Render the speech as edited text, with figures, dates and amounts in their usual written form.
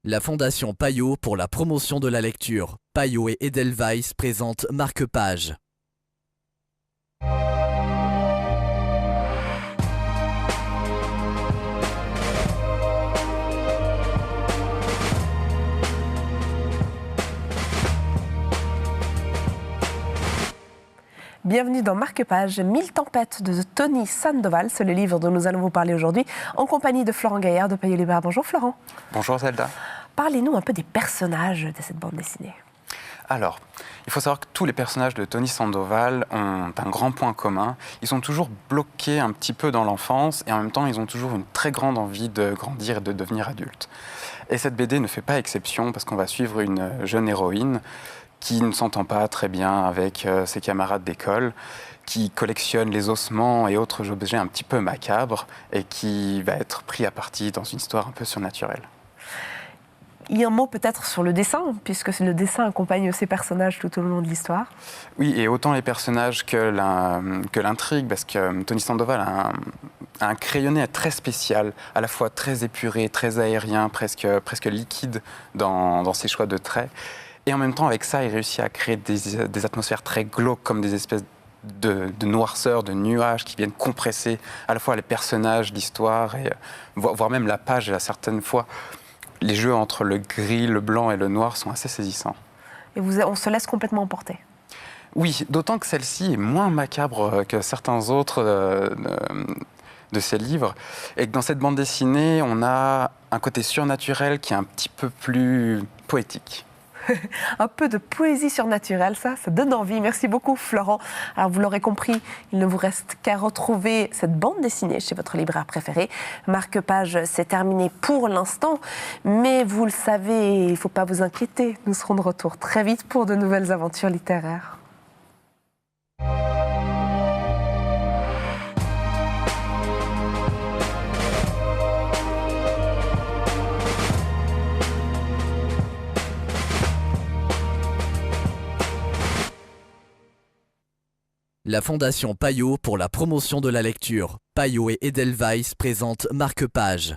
La Fondation Payot pour la promotion de la lecture. Payot et Edelweiss présentent Marque-Page. Bienvenue dans Marque-Page, 1000 tempêtes de Tony Sandoval, c'est le livre dont nous allons vous parler aujourd'hui, en compagnie de Florent Gaillard de Payot Libraire. Bonjour Florent. Bonjour Zelda. Parlez-nous un peu des personnages de cette bande dessinée. Alors, il faut savoir que tous les personnages de Tony Sandoval ont un grand point commun. Ils sont toujours bloqués un petit peu dans l'enfance et en même temps, ils ont toujours une très grande envie de grandir et de devenir adultes. Et cette BD ne fait pas exception parce qu'on va suivre une jeune héroïne qui ne s'entend pas très bien avec ses camarades d'école, qui collectionne les ossements et autres objets un petit peu macabres et qui va être pris à partie dans une histoire un peu surnaturelle. Il y a un mot peut-être sur le dessin, puisque le dessin accompagne ces personnages tout au long de l'histoire. Oui, et autant les personnages que l'intrigue, parce que Tony Sandoval a un crayonné très spécial, à la fois très épuré, très aérien, presque liquide dans ses choix de traits. Et en même temps, avec ça, il réussit à créer des atmosphères très glauques, comme des espèces de noirceur, de nuages qui viennent compresser à la fois les personnages, l'histoire, et voire même la page à certaines fois. Les jeux entre le gris, le blanc et le noir sont assez saisissants. Et on se laisse complètement emporter. Oui, d'autant que celle-ci est moins macabre que certains autres de ces livres. Et que dans cette bande dessinée, on a un côté surnaturel qui est un petit peu plus poétique. Un peu de poésie surnaturelle, ça donne envie. Merci beaucoup Florent. Alors vous l'aurez compris, il ne vous reste qu'à retrouver cette bande dessinée chez votre libraire préféré. Marque-Page, c'est terminé pour l'instant, mais vous le savez, il ne faut pas vous inquiéter. Nous serons de retour très vite pour de nouvelles aventures littéraires. La Fondation Payot pour la promotion de la lecture. Payot et Edelweiss présentent Marque-Page.